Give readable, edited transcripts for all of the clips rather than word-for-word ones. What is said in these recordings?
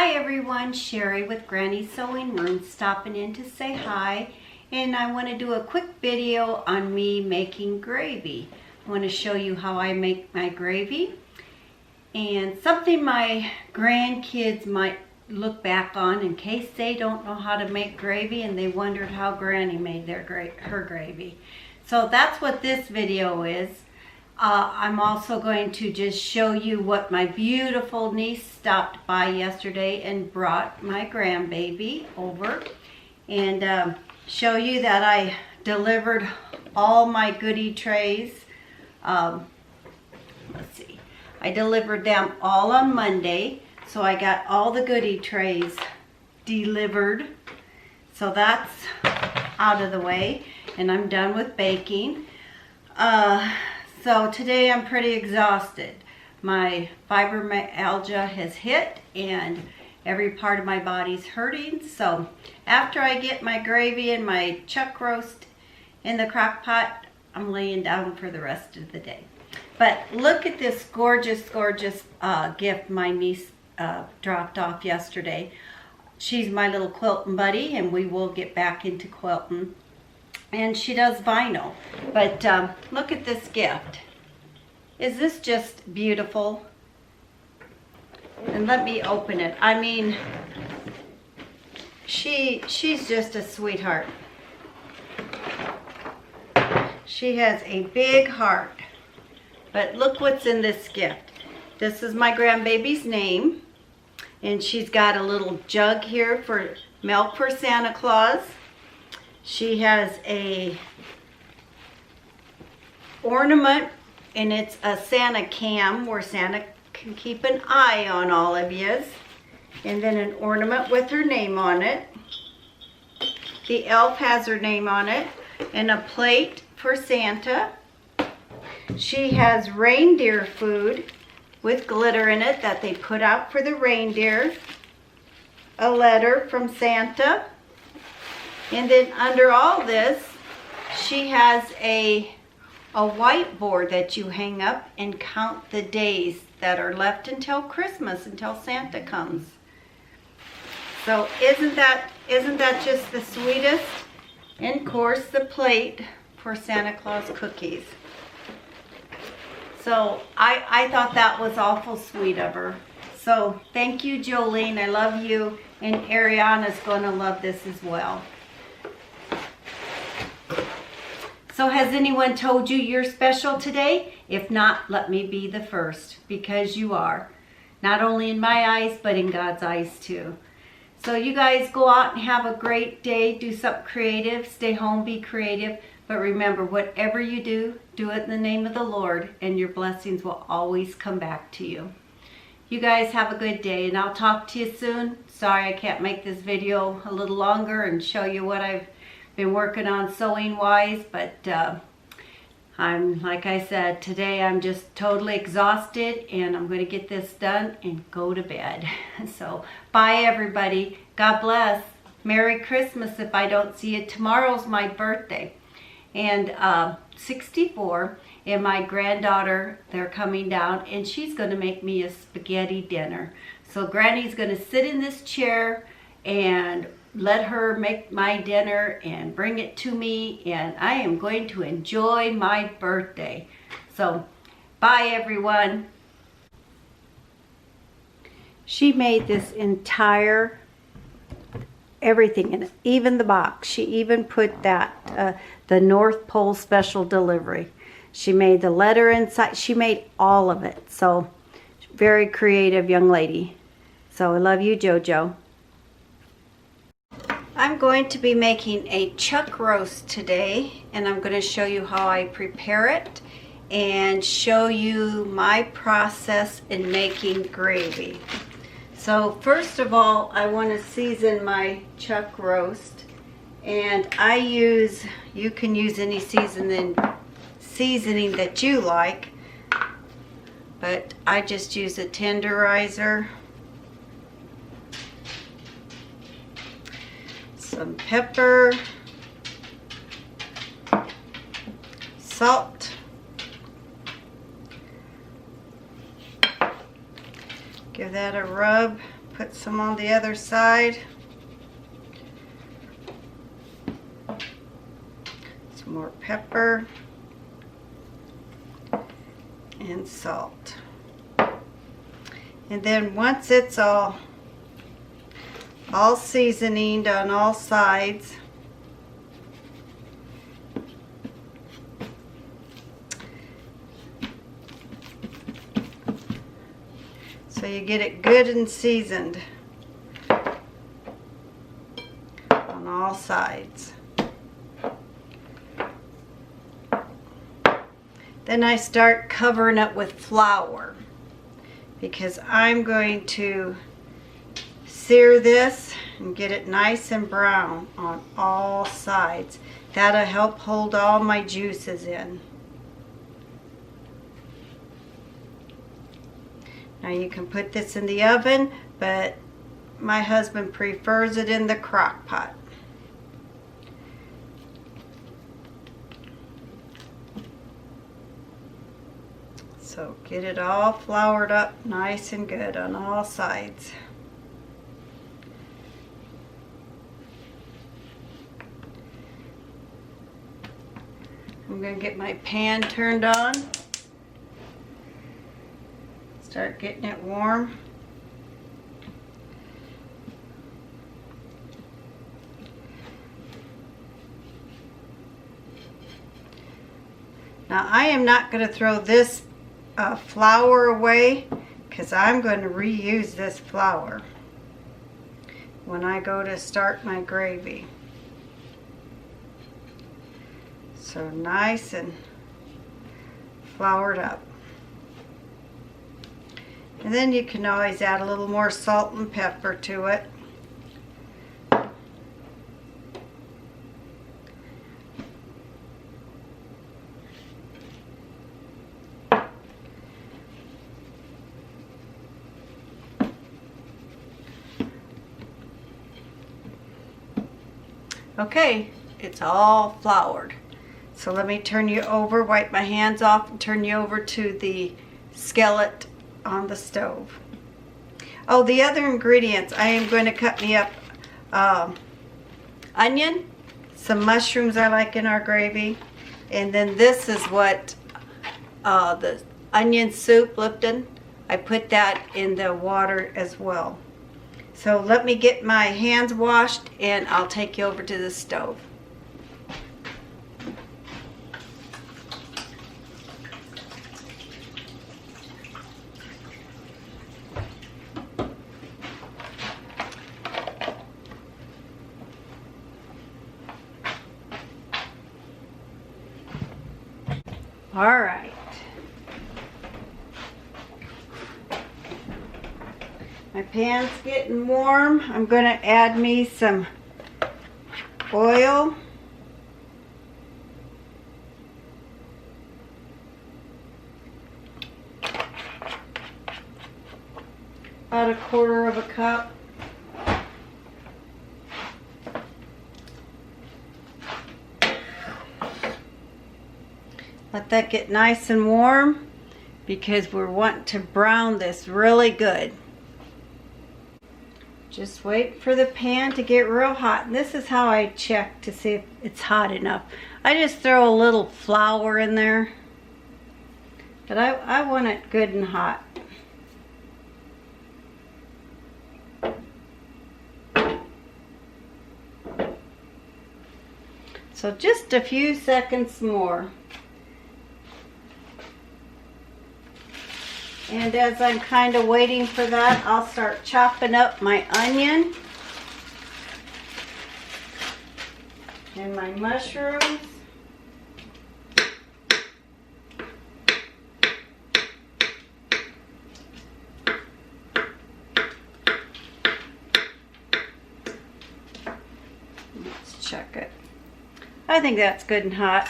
Hi everyone, Sherry with Granny's Sewing Room stopping in to say hi, and I want to do a quick video on me making gravy. I want to show you how I make my gravy and something my grandkids might look back on in case they don't know how to make gravy and they wondered how Granny made her gravy. So that's what this video is. I'm also going to just show you what my beautiful niece stopped by yesterday and brought my grandbaby over, and show you that I delivered all my goodie trays. Let's see, I delivered them all on Monday, so I got all the goodie trays delivered. So that's out of the way, and I'm done with baking. So today I'm pretty exhausted. My fibromyalgia has hit and every part of my body's hurting. So after I get my gravy and my chuck roast in the crock pot, I'm laying down for the rest of the day. But look at this gorgeous, gorgeous gift my niece dropped off yesterday. She's my little quilting buddy, and we will get back into quilting. And she does vinyl. But look at this gift. Is this just beautiful? And let me open it. I mean, she's just a sweetheart. She has a big heart. But look what's in this gift. This is my grandbaby's name. And she's got a little jug here for milk for Santa Claus. She has a ornament, and it's a Santa cam where Santa can keep an eye on all of yous. And then an ornament with her name on it. The elf has her name on it. And a plate for Santa. She has reindeer food with glitter in it that they put out for the reindeer. A letter from Santa. And then under all this, she has a whiteboard that you hang up and count the days that are left until Christmas, until Santa comes. So isn't that just the sweetest? And of course the plate for Santa Claus cookies. So I thought that was awful sweet of her. So thank you, Jolene. I love you. And Ariana's going to love this as well. So has anyone told you you're special today? If not, let me be the first, because you are. Not only in my eyes, but in God's eyes too. So you guys go out and have a great day. Do something creative. Stay home, be creative. But remember, whatever you do, do it in the name of the Lord, and your blessings will always come back to you. You guys have a good day, and I'll talk to you soon. Sorry I can't make this video a little longer and show you what I've been working on sewing wise, but I'm, like I said, today I'm just totally exhausted, and I'm going to get this done and go to bed. So bye everybody. God bless. Merry Christmas if I don't see you. Tomorrow's my birthday, and 64, and my granddaughter, they're coming down, and she's going to make me a spaghetti dinner. So Granny's going to sit in this chair and let her make my dinner and bring it to me, and I am going to enjoy my birthday. So bye everyone. She made this entire everything in it, even the box. She even put that the North Pole special delivery. She made the letter inside. She made all of it. So very creative young lady. So I love you, JoJo. I'm going to be making a chuck roast today, and I'm going to show you how I prepare it and show you my process in making gravy. So first of all, I want to season my chuck roast, and I use, you can use any seasoning that you like, but I just use a tenderizer, some pepper, salt, give that a rub, put some on the other side. Some more pepper and salt. And then once it's all seasoned on all sides, so you get it good and seasoned on all sides. Then I start covering it with flour because I'm going to sear this and get it nice and brown on all sides. That'll help hold all my juices in. Now you can put this in the oven, but my husband prefers it in the crock pot. So get it all floured up nice and good on all sides. I'm going to get my pan turned on. Start getting it warm. Now I am not going to throw this flour away because I'm going to reuse this flour when I go to start my gravy. So nice and floured up. And then you can always add a little more salt and pepper to it. Okay, it's all floured. So let me turn you over, wipe my hands off, and turn you over to the skillet on the stove. Oh, the other ingredients, I am going to cut me up onion, some mushrooms I like in our gravy, and then this is what the onion soup, Lipton, I put that in the water as well. So let me get my hands washed and I'll take you over to the stove. All right. My pan's getting warm. I'm going to add me some oil. About 1/4 cup. Let that get nice and warm because we're wanting to brown this really good. Just wait for the pan to get real hot. And this is how I check to see if it's hot enough. I just throw a little flour in there. But I want it good and hot. So just a few seconds more. And as I'm kind of waiting for that, I'll start chopping up my onion and my mushrooms. Let's check it. I think that's good and hot.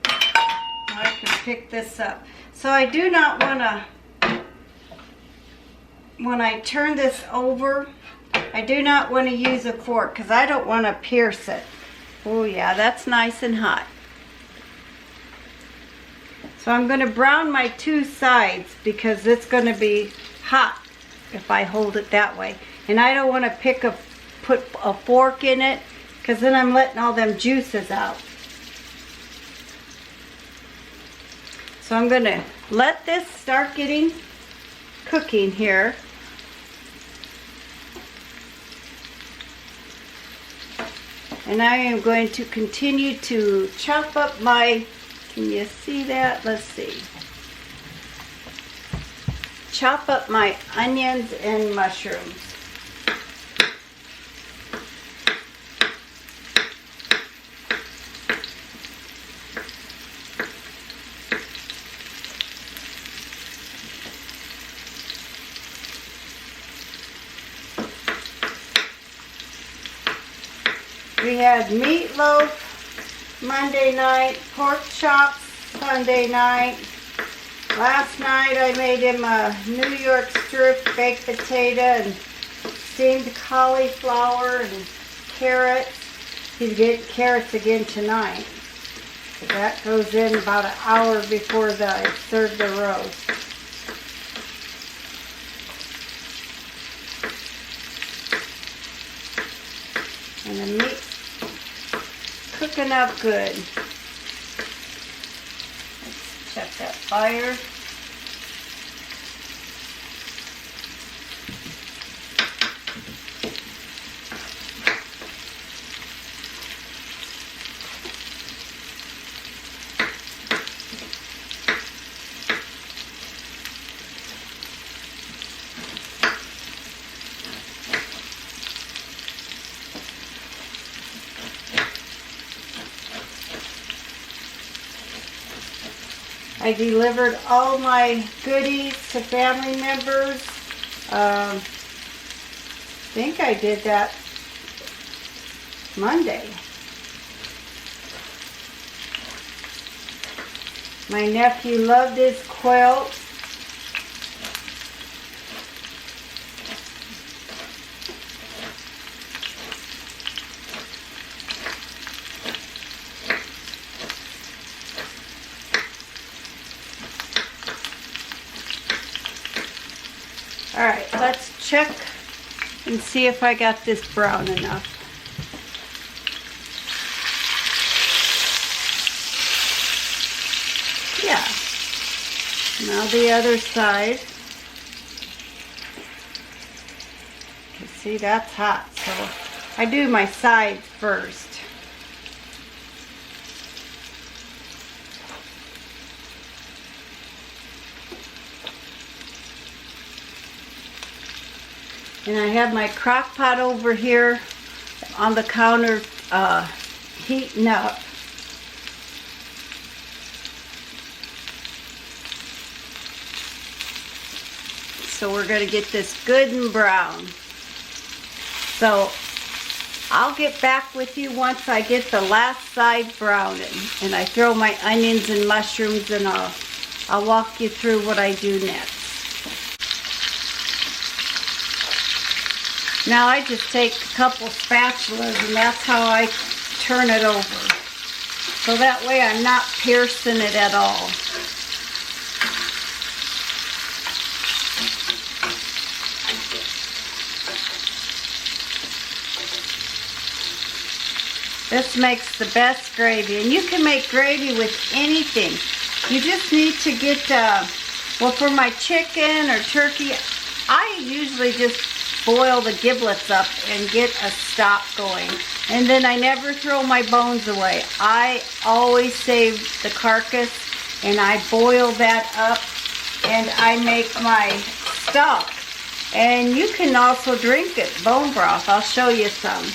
I can pick this up. So I do not want to, when I turn this over, I do not want to use a fork because I don't want to pierce it. Oh yeah, that's nice and hot. So I'm going to brown my two sides because it's going to be hot if I hold it that way. And I don't want to put a fork in it, because then I'm letting all them juices out. So I'm going to let this start getting cooking here. And I am going to continue to chop up my, can you see that? Let's see. Chop up my onions and mushrooms. We had meatloaf Monday night, pork chops Sunday night. Last night I made him a New York strip baked potato and steamed cauliflower and carrots. He's getting carrots again tonight. So that goes in about an hour before I serve the roast. And the meat's cooking up good. Let's check that fire. I delivered all my goodies to family members. I think I did that Monday. My nephew loved his quilt. Alright, let's check and see if I got this brown enough. Yeah. Now the other side. You see, that's hot, so I do my sides first. And I have my crock pot over here on the counter heating up. So we're going to get this good and brown. So I'll get back with you once I get the last side browning. And I throw my onions and mushrooms, and I'll walk you through what I do next. Now I just take a couple spatulas, and that's how I turn it over. So that way I'm not piercing it at all. This makes the best gravy, and you can make gravy with anything. You just need to get, well, for my chicken or turkey, I usually just boil the giblets up and get a stock going. And then I never throw my bones away. I always save the carcass, and I boil that up, and I make my stock. And you can also drink it, bone broth. I'll show you some.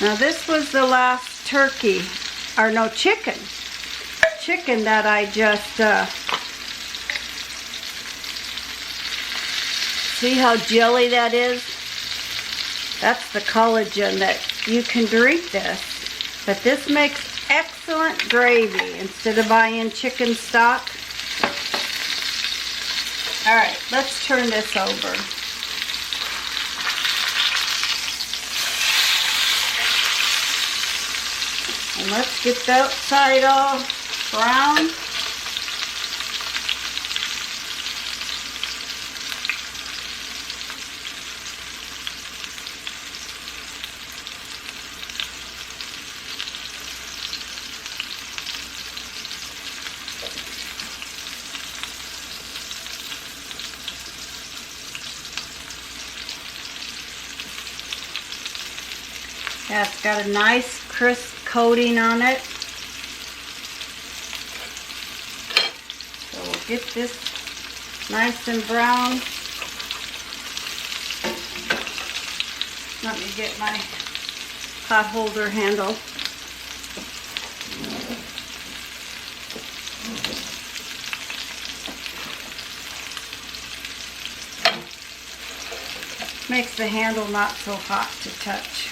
Now this was the last turkey, or no, chicken that I just, see how jelly that is? That's the collagen that you can drink this. But this makes excellent gravy instead of buying chicken stock. Alright, let's turn this over. And let's get that side all brown. Yeah, it's got a nice crisp coating on it. So we'll get this nice and brown. Let me get my pot holder handle. Makes the handle not so hot to touch.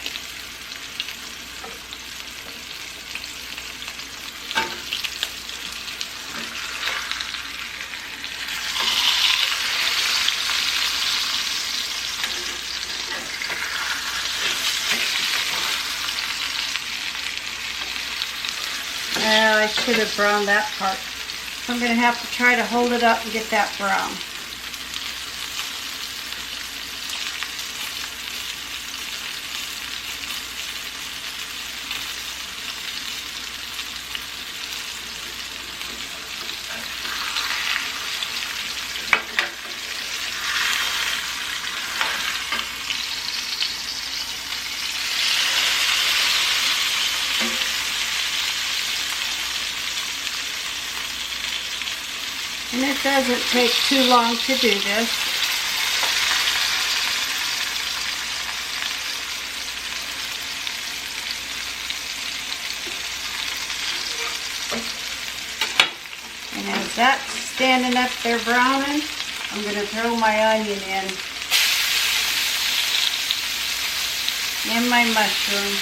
I should have browned that part. I'm going to have to try to hold it up and get that brown. And it doesn't take too long to do this. And as that's standing up there browning, I'm going to throw my onion in. And my mushroom.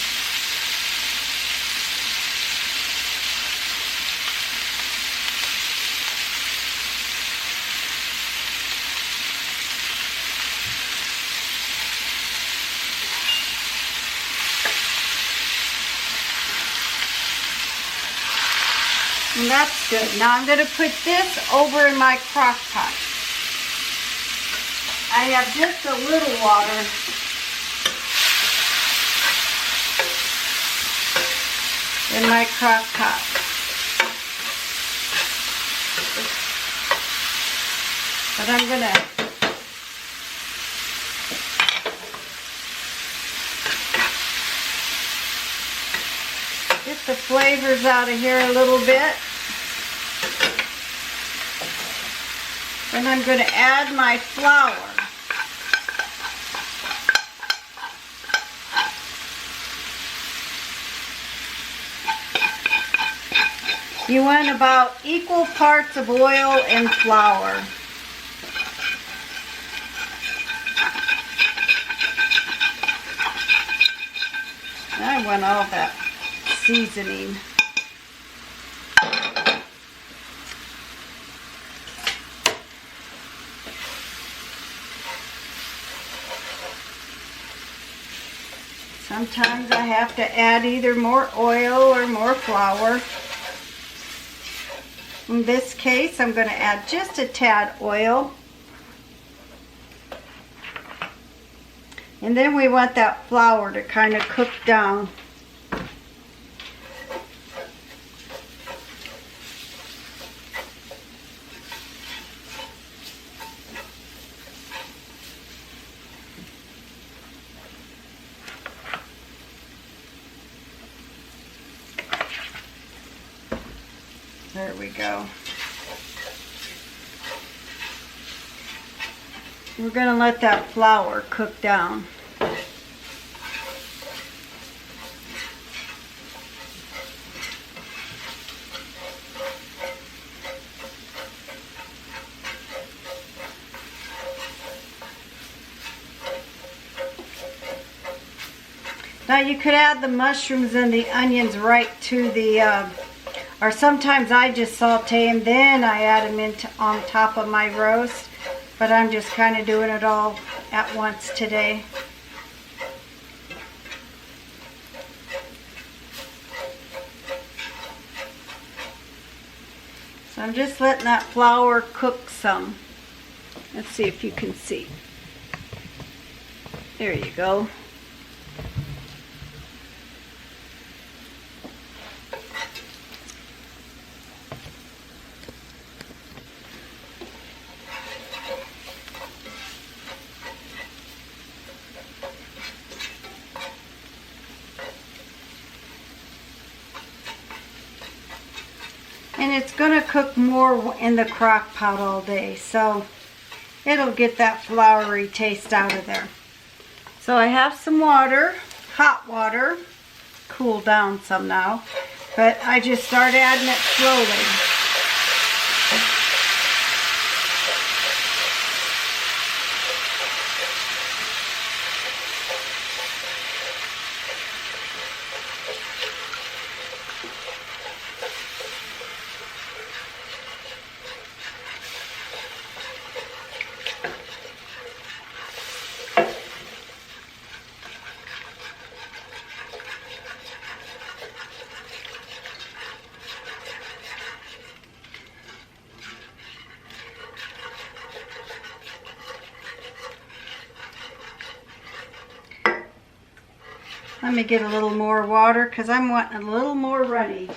And that's good. Now I'm going to put this over in my crock pot. I have just a little water. In my crock pot. But I'm going to get the flavors out of here a little bit. Then I'm going to add my flour. You want about equal parts of oil and flour. I want all that seasoning. Sometimes I have to add either more oil or more flour. In this case, I'm going to add just a tad oil. And then we want that flour to kind of cook down. There we go. We're going to let that flour cook down. Now you could add the mushrooms and the onions right to the, or sometimes I just saute them, then I add them on top of my roast. But I'm just kind of doing it all at once today. I'm just letting that flour cook some. Let's see if you can see. There you go. And it's going to cook more in the crock pot all day, so it'll get that floury taste out of there. So I have some water, hot water, cooled down some now, but I just start adding it slowly. Let me get a little more water because I'm wanting a little more runny.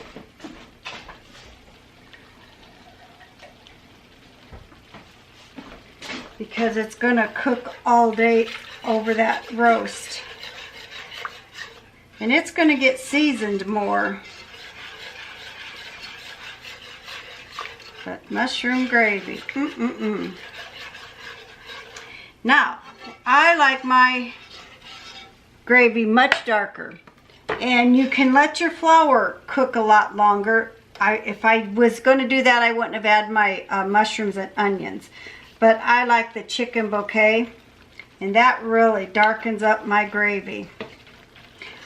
Because it's going to cook all day over that roast. And it's going to get seasoned more. But mushroom gravy. Now, I like my gravy much darker, and you can let your flour cook a lot longer. If I was going to do that, I wouldn't have added my mushrooms and onions, but I like the chicken bouquet, and that really darkens up my gravy.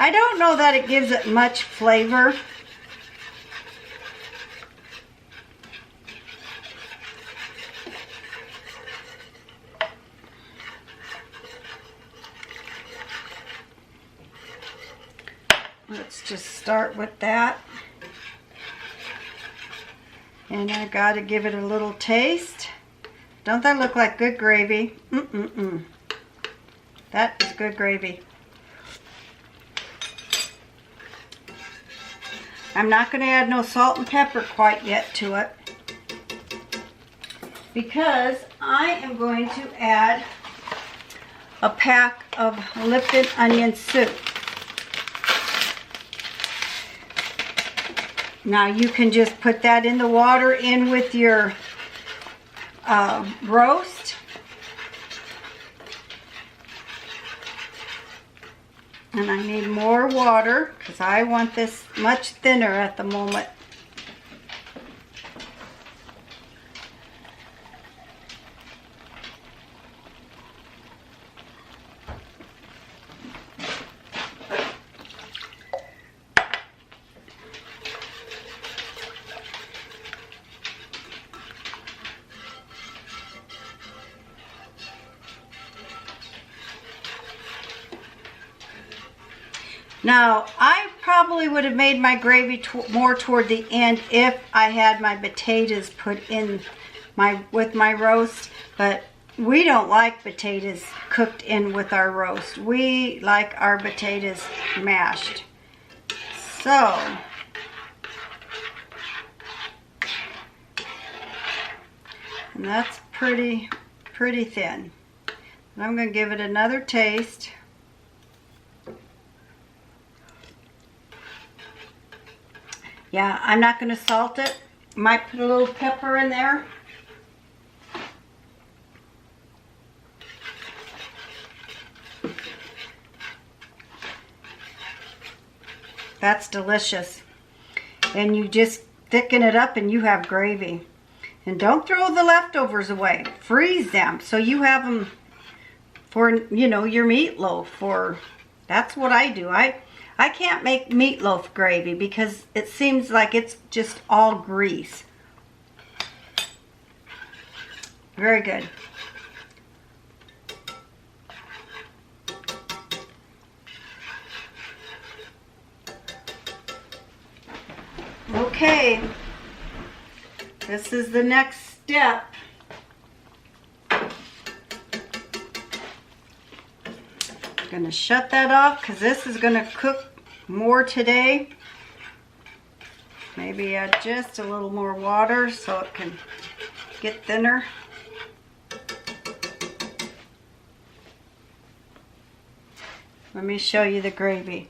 I don't know that it gives it much flavor. Let's just start with that. And I got to give it a little taste. Don't that look like good gravy? That is good gravy. I'm not going to add no salt and pepper quite yet to it, because I am going to add a pack of Lipton onion soup. Now you can just put that in the water in with your roast. And I need more water because I want this much thinner at the moment. Now, I probably would have made my gravy more toward the end if I had my potatoes put in with my roast, but we don't like potatoes cooked in with our roast. We like our potatoes mashed. So, and that's pretty thin. And I'm going to give it another taste. Yeah, I'm not going to salt it. Might put a little pepper in there. That's delicious. And you just thicken it up and you have gravy. And don't throw the leftovers away. Freeze them so you have them for, you know, your meatloaf. That's what I do. I can't make meatloaf gravy because it seems like it's just all grease. Very good. Okay. this is the next step. I'm gonna shut that off because this is gonna cook more today. Maybe add just a little more water so it can get thinner. Let me show you the gravy.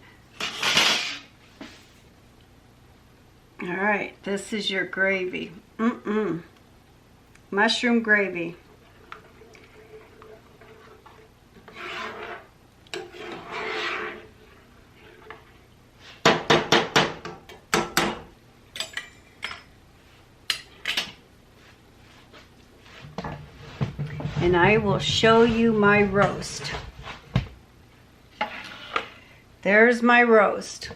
All right, this is your gravy. Mushroom gravy. And I will show you my roast. There's my roast.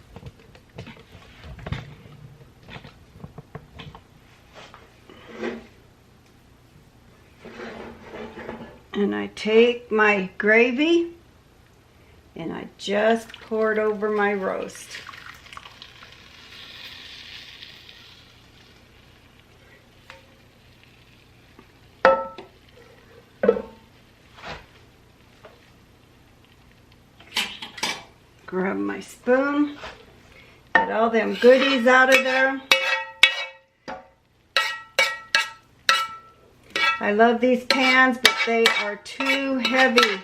And I take my gravy and I just pour it over my roast. Grab my spoon, get all them goodies out of there. I love these pans, but they are too heavy.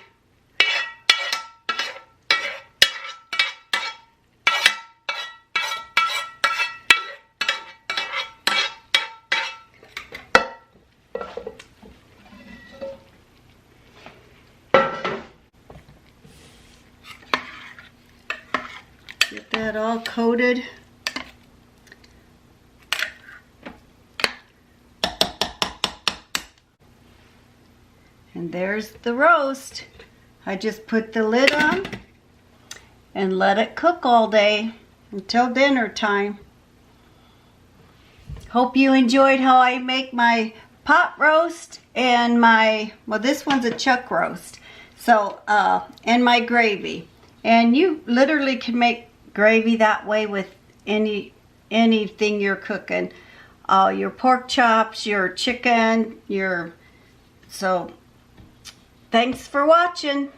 Get that all coated. And there's the roast. I just put the lid on and let it cook all day until dinner time. Hope you enjoyed how I make my pot roast and my, well, this one's a chuck roast. So, and my gravy. And you literally can make gravy that way with anything you're cooking. Your pork chops, your chicken, so thanks for watching.